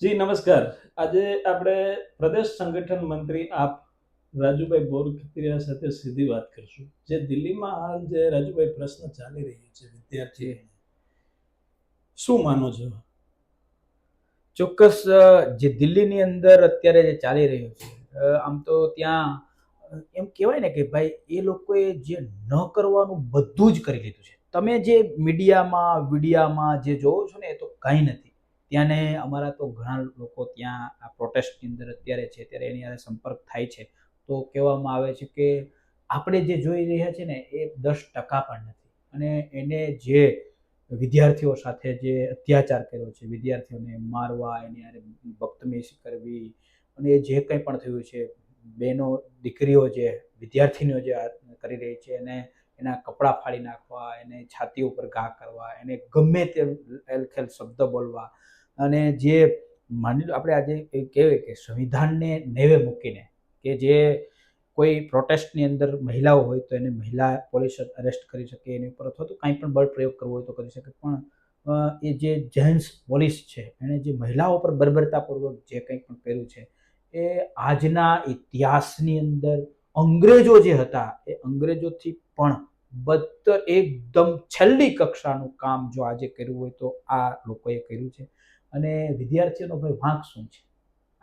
જી નમસ્કાર. આજે આપણે પ્રદેશ સંગઠન મંત્રી આપ રાજુભાઈ બોરખત્રીયા સાથે સીધી વાત કરીશું. જે દિલ્હીમાં હાલ જે રાજુભાઈ પ્રશ્ન ચાલી રહ્યો છે વિદ્યાર્થી, શું માનો છો? ચોક્કસ જે દિલ્હીની અંદર અત્યારે જે ચાલી રહ્યું છે, આમ તો ત્યાં એમ કહેવાય ને કે ભાઈ એ લોકોએ જે ન કરવાનું બધું જ કરી લીધું છે. તમે જે વિડીયામાં જે જોવો છો ને એ તો કંઈ નથી. ત્યાંને અમારા તો ઘણા લોકો ત્યાં આ પ્રોટેસ્ટની અંદર અત્યારે છે ત્યારે એની હારે સંપર્ક થાય છે તો કહેવામાં આવે છે કે આપણે જે જોઈ રહ્યા છે ને એ 10% પણ નથી. અને એને જે વિદ્યાર્થીઓ સાથે જે અત્યાચાર કર્યો છે, વિદ્યાર્થીઓને મારવા, એની હારે બદતમીઝી કરવી, અને જે કંઈ પણ થયું છે, બહેનો દીકરીઓ જે વિદ્યાર્થીનીઓ જે કરી રહી છે, એને એના કપડાં ફાડી નાખવા, એને છાતી ઉપર ઘા કરવા, એને ગમે તે એલખેલ શબ્દ બોલવા, અને જે માની લો આપણે આજે કહેવાય કે સંવિધાનને નેવે મૂકીને કે જે કોઈ પ્રોટેસ્ટની અંદર મહિલાઓ હોય તો એને મહિલા પોલીસ અરેસ્ટ કરી શકે એની ઉપર, અથવા તો કાંઈ પણ બળ પ્રયોગ કરવો હોય તો કરી શકે. પણ એ જે જેન્ટ્સ પોલીસ છે એણે જે મહિલાઓ પર બર્બરતાપૂર્વક જે કંઈ પણ કર્યું છે એ આજના ઇતિહાસની અંદર અંગ્રેજો જે હતા એ અંગ્રેજોથી પણ બદતર, એકદમ છેલ્લી કક્ષાનું કામ જો આજે કર્યું હોય તો આ લોકોએ કર્યું છે. અને વિદ્યાર્થીઓનો ભાઈ વાંક શું છે?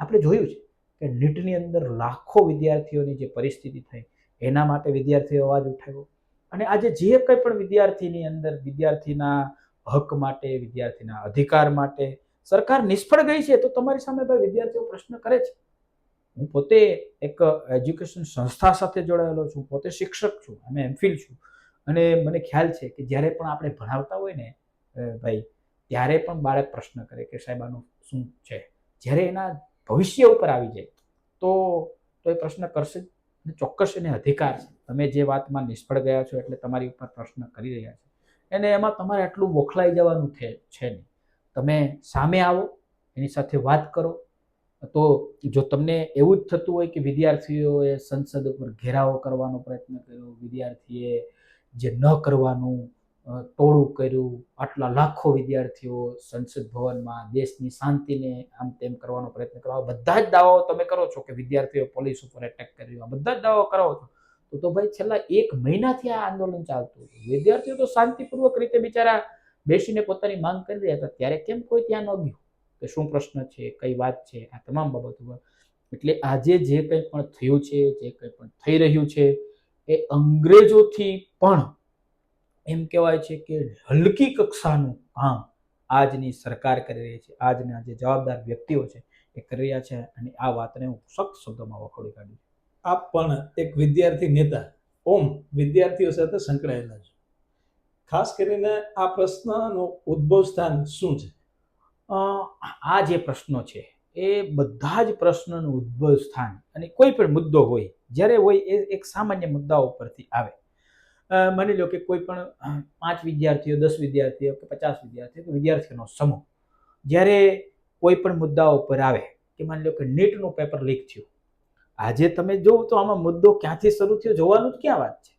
આપણે જોયું છે કે નીટની અંદર લાખો વિદ્યાર્થીઓની જે પરિસ્થિતિ થઈ એના માટે વિદ્યાર્થીઓ અવાજ ઉઠાવ્યો. અને આજે જે કંઈ પણ વિદ્યાર્થીની અંદર વિદ્યાર્થીના હક માટે, વિદ્યાર્થીના અધિકાર માટે સરકાર નિષ્ફળ ગઈ છે તો તમારી સામે ભાઈ વિદ્યાર્થીઓ પ્રશ્ન કરે છે. હું પોતે એક એજ્યુકેશન સંસ્થા સાથે જોડાયેલો છું, પોતે શિક્ષક છું અને એમફિલ છું. અને મને ખ્યાલ છે કે જ્યારે પણ આપણે ભણાવતા હોય ને ભાઈ, ત્યારે પણ બાળક પ્રશ્ન કરે કે સાહેબ આનું શું છે. જ્યારે એના ભવિષ્ય ઉપર આવી જાય તો એ પ્રશ્ન કરશે જ. ચોક્કસ એને અધિકાર છે. તમે જે વાતમાં નિષ્ફળ ગયા છો એટલે તમારી ઉપર પ્રશ્ન કરી રહ્યા છે, અને એમાં તમારે આટલું બોખલાઈ જવાનું છે નહીં. તમે સામે આવો, એની સાથે વાત કરો. તો જો તમને એવું જ થતું હોય કે વિદ્યાર્થીઓએ સંસદ ઉપર ઘેરાવો કરવાનો પ્રયત્ન કર્યો, વિદ્યાર્થીએ જે ન કરવાનું ટોળું કર્યું, આટલા લાખો વિદ્યાર્થીઓ સંસદ ભવનમાં દેશની શાંતિને આમ તેમ કરવાનો પ્રયત્ન કરો, બધા જ દાવાઓ તમે કરો છો કે વિદ્યાર્થીઓ પોલીસ ઉપર એટેક કર્યું, બધા જ દાવાઓ કરો છો તો ભાઈ છેલ્લા 1 મહિનાથી આ આંદોલન ચાલતું હતું. વિદ્યાર્થીઓ તો શાંતિપૂર્વક રીતે બિચારા બેસીને પોતાની માંગ કરી રહ્યા હતા, ત્યારે કેમ કોઈ ત્યાં ન ગયું કે શું પ્રશ્ન છે, કઈ વાત છે, આ તમામ બાબતો. એટલે આજે જે કંઈ પણ થયું છે, જે કંઈ પણ થઈ રહ્યું છે, એ અંગ્રેજોથી પણ એમ કહેવાય છે કે હલકી કક્ષાનું કામ આજની સરકાર કરી રહી છે, આજના જે જવાબદાર વ્યક્તિઓ છે એ કરી રહ્યા છે. અને આ વાતને હું સખ્ત શબ્દોમાં વખોડી કાઢું. આપ પણ એક વિદ્યાર્થી નેતા, ઓમ વિદ્યાર્થીઓ સાથે સંકળાયેલા છો. ખાસ કરીને આ પ્રશ્નનો ઉદ્ભવ સ્થાન શું છે? આ જે પ્રશ્નો છે એ બધા જ પ્રશ્નનું ઉદ્ભવ સ્થાન, અને કોઈ પણ મુદ્દો હોય જ્યારે હોય એ એક સામાન્ય મુદ્દાઓ પરથી આવે. માની લો કે કોઈ પણ 5 વિદ્યાર્થીઓ, 10 વિદ્યાર્થીઓ કે 50 વિદ્યાર્થીઓ કે વિદ્યાર્થીઓનો સમૂહ જ્યારે કોઈ પણ મુદ્દાઓ પર આવે, કે માની લો કે નીટનું પેપર લીક થયું, આજે તમે જોવો તો આમાં મુદ્દો ક્યાંથી શરૂ થયો જોવાનું જ ક્યાં વાત છે.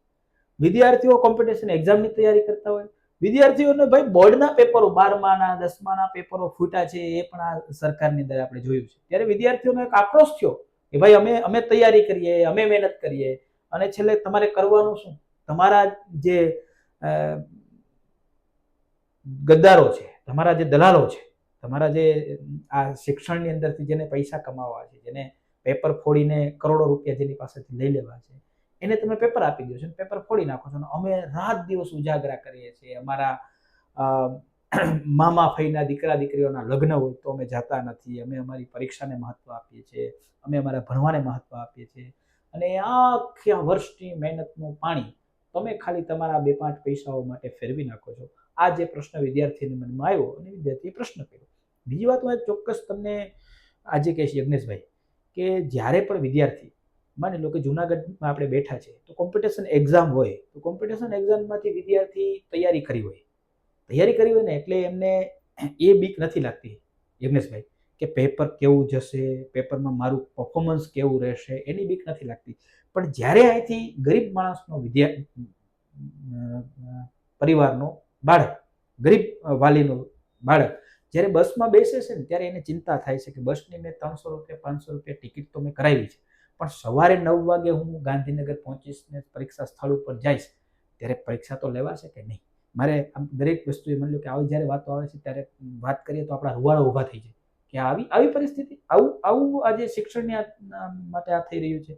વિદ્યાર્થીઓ કોમ્પિટિશન એક્ઝામની તૈયારી કરતા હોય, વિદ્યાર્થીઓને ભાઈ બોર્ડના પેપરો, 12માના 10માના પેપરો ફૂટ્યા છે એ પણ આ સરકારની અંદર આપણે જોયું છે. ત્યારે વિદ્યાર્થીઓનો એક આક્રોશ થયો કે ભાઈ અમે તૈયારી કરીએ, અમે મહેનત કરીએ, અને છેલ્લે તમારે કરવાનું શું? તમારા જે ગદ્દારો છે, તમારા જે દલાલો છે, તમારા જે આ શિક્ષણની અંદરથી જેને પૈસા કમાવા છે, જેને પેપર ફોડીને કરોડો રૂપિયા જેની પાસેથી લઈ લેવા છે, એને તમે પેપર આપી દો છો, પેપર ફોડી નાખો છો. અમે રાત દિવસ ઉજાગરા કરીએ છીએ. અમારા મામા ફઈના દીકરા દીકરીઓના લગ્ન હોય તો અમે જતા નથી. અમે અમારી પરીક્ષાને મહત્વ આપીએ છીએ, અમે અમારા ભણવાને મહત્વ આપીએ છીએ. અને આખા વર્ષની મહેનતનું પાણી તમે ખાલી તમારા 2-5 પૈસાઓ માટે ફેરવી નાખો છો. આ જે પ્રશ્ન વિદ્યાર્થીના મનમાં આવ્યો અને વિદ્યાર્થીએ પ્રશ્ન કર્યો. બીજી વાત હું ચોક્કસ તમને આજે કહીશ યજ્ઞેશભાઈ, કે જ્યારે પણ વિદ્યાર્થી, માની લો કે જુનાગઢમાં આપણે બેઠા છે તો કોમ્પિટિશન એક્ઝામ હોય, તો કોમ્પિટિશન એક્ઝામમાંથી વિદ્યાર્થી તૈયારી કરી હોય ને એટલે એમને એ બીક નથી લાગતી યજ્ઞેશભાઈ કે પેપર કેવું જશે, પેપરમાં મારું પરફોર્મન્સ કેવું રહેશે, એની બીક નથી લાગતી. પણ જ્યારે અહીંથી ગરીબ માણસનો પરિવારનો બાળક, ગરીબ વાલીનું બાળક જ્યારે બસમાં બેસે છે ને ત્યારે એને ચિંતા થાય છે કે બસની મેં 300 રૂપિયા 500 રૂપિયા ટિકિટ તો મેં કરાવી છે, પણ સવારે 9 વાગે હું ગાંધીનગર પહોંચીશ ને પરીક્ષા સ્થળ ઉપર જઈશ ત્યારે પરીક્ષા તો લેવાશે કે નહીં. મારે આમ દરેક વસ્તુએ માની લો કે આવી જ્યારે વાતો આવે છે ત્યારે વાત કરીએ તો આપણા રૂવાડા ઊભા થઈ જાય કે આવી પરિસ્થિતિ, આવું આજે શિક્ષણની માટે આ થઈ રહ્યું છે.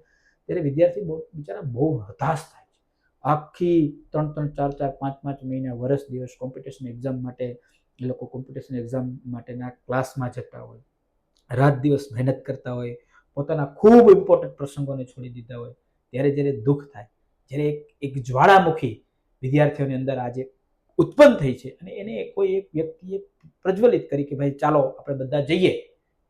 ત્યારે વિદ્યાર્થી બિચારા બહુ હતાશ થાય છે. આખી 3-3 4-4 5-5 મહિના વર્ષ દિવસ કોમ્પિટિશન એક્ઝામ માટે એ લોકો કોમ્પિટિશન એક્ઝામ માટેના ક્લાસમાં જતા હોય, રાત દિવસ મહેનત કરતા હોય, પોતાના ખૂબ ઇમ્પોર્ટન્ટ પ્રસંગોને છોડી દીધા હોય. ત્યારે જ્યારે દુઃખ થાય, જ્યારે એક જ્વાળામુખી વિદ્યાર્થીઓની અંદર આજે ઉત્પન્ન થઈ છે અને એને કોઈ એક વ્યક્તિએ પ્રજ્વલિત કરી કે ભાઈ ચાલો આપણે બધા જઈએ.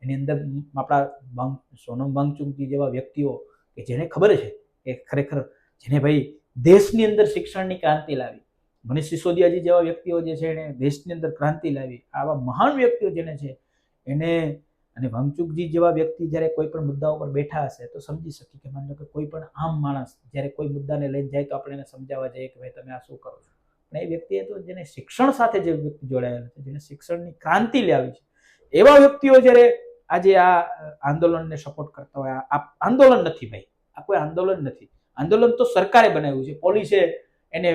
એની અંદર આપણા સોનમ વાંગચુકજી જેવા વ્યક્તિઓ કે જેને ખબર છે કે ખરેખર જેને ભાઈ દેશની અંદર શિક્ષણની ક્રાંતિ લાવી, મનીષ સિસોદિયાજી જેવા વ્યક્તિઓ જે છે એને દેશની અંદર ક્રાંતિ લાવી, આવા મહાન વ્યક્તિઓ જેને છે એને, અને વાંગચુકજી જેવા વ્યક્તિ જ્યારે કોઈ પણ મુદ્દા ઉપર બેઠા હશે તો સમજી શકીએ કે માની લો કે કોઈ પણ આમ માણસ જ્યારે કોઈ મુદ્દાને લઈને જાય તો આપણે એને સમજાવવા જઈએ કે ભાઈ તમે આ શું કરો છો. પણ એ વ્યક્તિએ તો જેને શિક્ષણ સાથે જે વ્યક્તિ જોડાયેલો છે, જેને શિક્ષણની ક્રાંતિ લાવી છે, એવા વ્યક્તિઓ જ્યારે આજે આ આંદોલનને સપોર્ટ કરતા હોય. આ આંદોલન નથી ભાઈ, આ કોઈ આંદોલન નથી. આંદોલન તો સરકારે બનાવ્યું છે. પોલીસે એને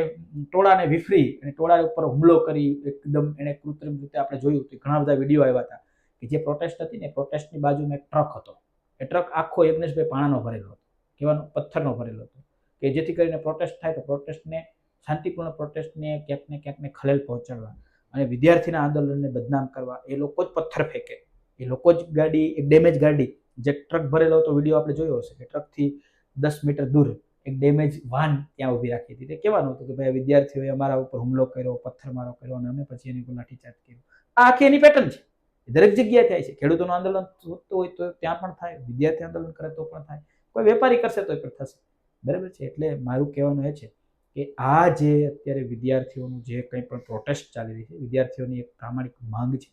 ટોળાને વિફરી અને ટોળા ઉપર હુમલો કરી એકદમ એને કૃત્રિમ રીતે આપણે જોયું હતું. ઘણા બધા વિડીયો આવ્યા હતા કે જે પ્રોટેસ્ટ હતી ને, પ્રોટેસ્ટની બાજુમાં એક ટ્રક હતો. એ ટ્રક આખો યજ્ઞેશભાઈ પાણાનો ભરેલો હતો, કહેવાનો પથ્થરનો ભરેલો હતો, કે જેથી કરીને પ્રોટેસ્ટ થાય તો પ્રોટેસ્ટને, શાંતિપૂર્ણ પ્રોટેસ્ટને ક્યાંક ને ક્યાંક ખલેલ પહોંચાડવા અને વિદ્યાર્થીના આંદોલનને બદનામ કરવા એ લોકો જ પથ્થર ફેંકે. એ લોકો જ ગાડી, એક ડેમેજ ગાડી, જે ટ્રક ભરેલો હતો, વિડીયો આપણે જોયો હશે કે ટ્રકથી 10 મીટર દૂર એક ડેમેજ વાન ત્યાં ઊભી રાખી હતી. તે કહેવાનું હતું કે ભાઈ વિદ્યાર્થીઓએ અમારા ઉપર હુમલો કર્યો, પથ્થરમારો કર્યો અને અમે પછી એની ઉપર લાઠીચાર્જ કર્યો. આ આખી એની પેટર્ન છે, દરેક જગ્યાએ થાય છે. ખેડૂતોનું આંદોલન થતું હોય તો ત્યાં પણ થાય, વિદ્યાર્થી આંદોલન કરે તો પણ થાય, કોઈ વેપારી કરશે તો પણ થશે. બરાબર છે. એટલે મારું કહેવાનું એ છે કે આ જે અત્યારે વિદ્યાર્થીઓનું જે કંઈ પણ પ્રોટેસ્ટ ચાલી રહી છે, વિદ્યાર્થીઓની એક પ્રામાણિક માંગ છે,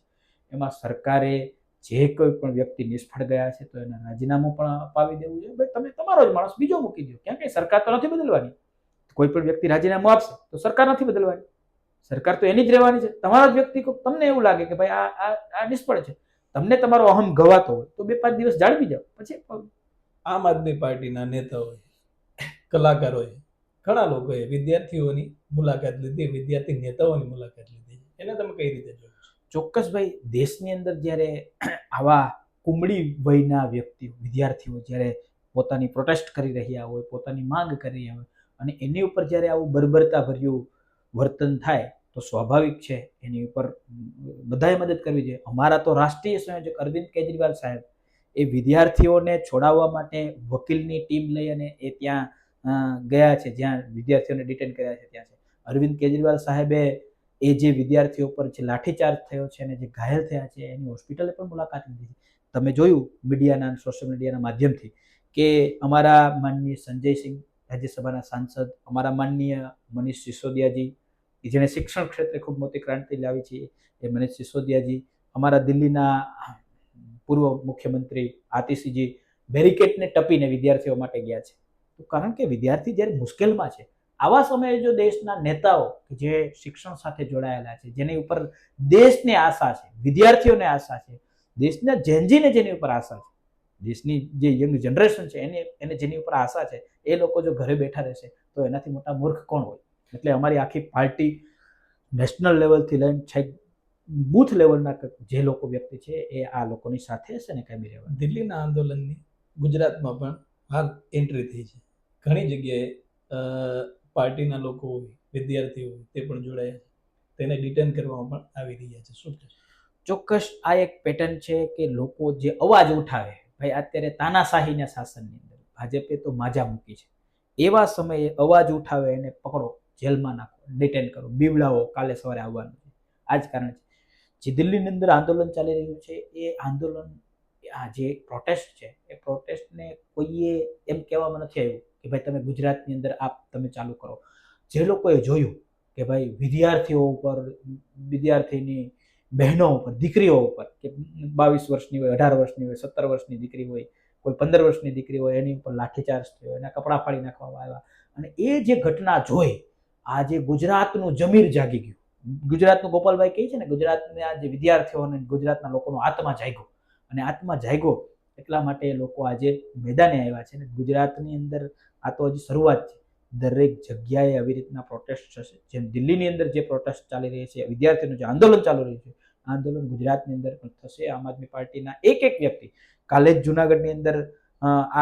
એમાં સરકારે જે કોઈ પણ વ્યક્તિ નિષ્ફળ ગયા છે તો એને રાજીનામું પણ અપાવી દેવું જોઈએ. ભાઈ તમે તમારો જ માણસ બીજો મૂકી દો, ક્યાં કઈ સરકાર તો નથી બદલવાની. કોઈ પણ વ્યક્તિ રાજીનામું આપશે તો સરકાર નથી બદલવાની, સરકાર તો એની જ રહેવાની છે. તમારો જ વ્યક્તિ, તમને એવું લાગે કે ભાઈ આ નિષ્ફળ છે, તમને તમારો અહમ ગવાતો હોય તો 2-5 દિવસ જાળવી જાઓ. પછી આમ આદમી પાર્ટીના નેતાઓએ, કલાકારોએ, ઘણા લોકોએ વિદ્યાર્થીઓની મુલાકાત લીધી, વિદ્યાર્થી નેતાઓની મુલાકાત લીધી. એને તમે કઈ રીતે જોયું? ચોક્કસ ભાઈ, દેશની અંદર જ્યારે આવા કુમળી વયના વ્યક્તિઓ, વિદ્યાર્થીઓ જ્યારે પોતાની પ્રોટેસ્ટ કરી રહ્યા હોય, પોતાની માંગ કરી રહ્યા હોય અને એની ઉપર જ્યારે આવું બર્બરતા ભર્યું વર્તન થાય તો સ્વાભાવિક છે એની ઉપર બધાએ મદદ કરવી જોઈએ. અમારા તો રાષ્ટ્રીય સંયોજક અરવિંદ કેજરીવાલ સાહેબ એ વિદ્યાર્થીઓને છોડાવવા માટે વકીલની ટીમ લઈ અને એ ત્યાં ગયા છે, જ્યાં વિદ્યાર્થીઓને ડિટેન કર્યા છે ત્યાં છે. અરવિંદ કેજરીવાલ સાહેબે એ જે વિદ્યાર્થીઓ પર જે લાઠીચાર્જ થયો છે અને જે ઘાયલ થયા છે એની હોસ્પિટલે પણ મુલાકાત લીધી. તમે જોયું મીડિયાના, સોશિયલ મીડિયાના માધ્યમથી કે અમારા માનનીય સંજયસિંહ, રાજ્યસભાના સાંસદ, અમારા માનનીય મનીષ સિસોદિયાજી, જેણે શિક્ષણ ક્ષેત્રે ખૂબ મોટી ક્રાંતિ લાવી છે, એ મનીષ સિસોદિયાજી, અમારા દિલ્હીના પૂર્વ મુખ્યમંત્રી આતિશીજી બેરિકેડને ટપીને વિદ્યાર્થીઓ માટે ગયા છે. તો કારણ કે વિદ્યાર્થી જ્યારે મુશ્કેલમાં છે, આવા સમયે જો દેશના નેતાઓ જે શિક્ષણ સાથે જોડાયેલા છે, જેની ઉપર દેશને આશા છે, વિદ્યાર્થીઓને આશા છે, દેશના જેનજીને જેની ઉપર આશા છે, દેશની જે યંગ જનરેશન છે એને જેની ઉપર આશા છે, એ લોકો જો ઘરે બેઠા રહેશે તો એનાથી મોટા મૂર્ખ કોણ હોય. એટલે અમારી આખી પાર્ટી નેશનલ લેવલથી લઈને છેક બૂથ લેવલના જે લોકો વ્યક્તિ છે એ આ લોકોની સાથે હશે ને કાયમી રહેવા. દિલ્હીના આંદોલનની ગુજરાતમાં પણ હાલ એન્ટ્રી થઈ છે. ઘણી જગ્યાએ પાર્ટીના લોકો હોય, વિદ્યાર્થીઓ હોય, તે પણ જોડાયા છે. તેને ડિટેન કરવામાં પણ આવી રહ્યા છે. શું થશે? ચોક્કસ આ એક પેટર્ન છે કે લોકો જે અવાજ ઉઠાવે, ભાઈ અત્યારે તાનાશાહીના શાસનની અંદર ભાજપે તો માજા મૂકી છે, એવા સમયે અવાજ ઉઠાવે એને પકડો, જેલમાં નાખો, ડિટેન કરો, બીવડાવો, કાલે સવારે આવવાનું છે. આ જ કારણ છે. જે દિલ્હીની અંદર આંદોલન ચાલી રહ્યું છે એ આંદોલન, આ જે પ્રોટેસ્ટ છે એ પ્રોટેસ્ટને કોઈએ એમ કહેવામાં નથી આવ્યું કે ભાઈ તમે ગુજરાતની અંદર તમે ચાલુ કરો. જે લોકોએ જોયું કે ભાઈ વિદ્યાર્થીઓ ઉપર, વિદ્યાર્થીની બહેનો ઉપર, દીકરીઓ ઉપર, કે 22 વર્ષની હોય, 18 વર્ષની હોય, 17 વર્ષની દીકરી હોય, કોઈ 15 વર્ષની દીકરી હોય, એની ઉપર લાઠીચાર્જ થયો, એના કપડાં ફાડી નાખવામાં આવ્યા. અને એ જે ઘટના જોઈ આજે ગુજરાતનું જમીર જાગી ગયું. ગુજરાતનું ગોપાલભાઈ કહે છે ને, ગુજરાતના જે વિદ્યાર્થીઓ અને ગુજરાતના લોકોનો આત્મા જાગ્યો, અને આત્મા જાગ્યો એટલા માટે લોકો આજે મેદાને આવ્યા છે. ને ગુજરાતની અંદર આ તો હજી શરૂઆત છે. દરેક જગ્યાએ આવી રીતના પ્રોટેસ્ટ થશે. જેમ દિલ્હીની અંદર જે પ્રોટેસ્ટ ચાલી રહી છે, વિદ્યાર્થીઓનું જે આંદોલન ચાલુ રહ્યું છે, આ આંદોલન ગુજરાતની અંદર પણ થશે. આમ આદમી પાર્ટીના એક વ્યક્તિ કાલે જ જુનાગઢની અંદર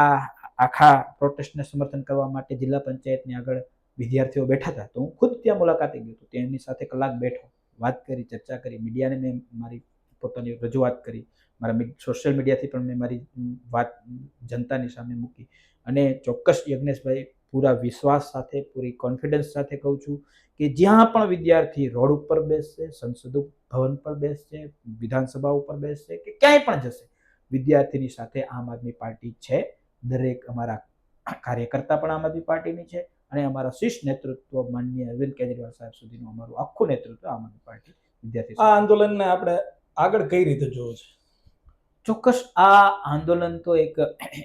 આ આખા પ્રોટેસ્ટને સમર્થન કરવા માટે જિલ્લા પંચાયતની આગળ વિદ્યાર્થીઓ બેઠા હતા. તો હું ખુદ ત્યાં મુલાકાતે ગયો હતો. તેમની સાથે કલાક બેઠો, વાત કરી, ચર્ચા કરી, મીડિયાને મેં મારી પોતાની રજૂઆત કરી, મારા સોશિયલ મીડિયાથી પણ મેં મારી વાત જનતાની સામે મૂકી. અને ચોક્કસ યજ્ઞેશભાઈ, પૂરા વિશ્વાસ સાથે, પૂરી કોન્ફિડન્સ સાથે કહું છું કે જ્યાં પણ વિદ્યાર્થી રોડ ઉપર બેસશે, સંસદ ભવન પર બેસશે, વિધાનસભા ઉપર બેસશે કે ક્યાંય પણ જશે, વિદ્યાર્થીની સાથે આમ આદમી પાર્ટી છે. દરેક અમારા કાર્યકર્તા પણ આમ આદમી પાર્ટીની છે, અને અમારા શીર્ષ નેતૃત્વ માનનીય અરવિંદ કેજરીવાલ સાહેબ સુધીનું અમારું આખું નેતૃત્વ આમ આદમી પાર્ટી વિદ્યાર્થી. આ આંદોલનને આપણે આગળ કઈ રીતે જોવો છે? ચોક્કસ આ આંદોલન તો એક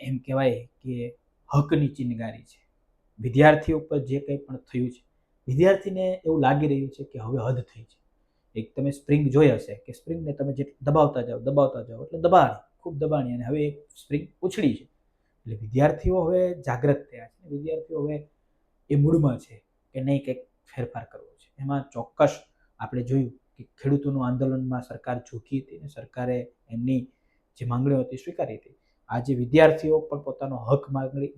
એમ કહેવાય કે હકની ચિનગારી છે. વિદ્યાર્થીઓ ઉપર જે કંઈ પણ થયું છે, વિદ્યાર્થીને એવું લાગી રહ્યું છે કે હવે હદ થઈ છે. એક તમે સ્પ્રિંગ જોઈ હશે કે સ્પ્રિંગને તમે જે દબાવતા જાઓ એટલે દબાણી, ખૂબ દબાણી, અને હવે એક સ્પ્રિંગ ઉછળી છે. એટલે વિદ્યાર્થીઓ હવે જાગૃત થયા છે. વિદ્યાર્થીઓ હવે એ મૂડમાં છે કે નહીં, કંઈક ફેરફાર કરવો છે. એમાં ચોક્કસ આપણે જોયું કે ખેડૂતોનું આંદોલનમાં સરકાર ઝૂકી હતી, અને સરકારે એમની જે માંગણીઓ હતી સ્વીકારી હતી. આજે વિદ્યાર્થીઓ પણ પોતાનો હક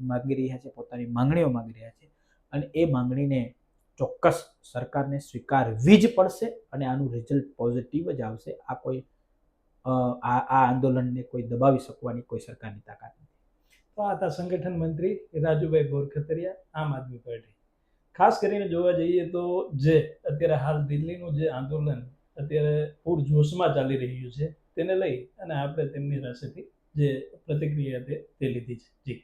માગી રહ્યા છે, પોતાની માંગણીઓ માગી રહ્યા છે, અને એ માંગણીને ચોક્કસ સરકારને સ્વીકારવી જ પડશે, અને આનું રિઝલ્ટ પોઝિટિવ જ આવશે. આ કોઈ આ આંદોલનને કોઈ દબાવી શકવાની કોઈ સરકારની તાકાત નથી. તો આ હતા સંગઠન મંત્રી રાજુભાઈ બોરખતરિયા, આમ આદમી પાર્ટી. ખાસ કરીને જોવા જઈએ તો જે અત્યારે હાલ દિલ્હીનું જે આંદોલન અત્યારે પૂરજોશમાં ચાલી રહ્યું છે, તેને લઈ અને આપણે તેમની પાસેથી જે પ્રતિક્રિયા તે લીધી છે. જી.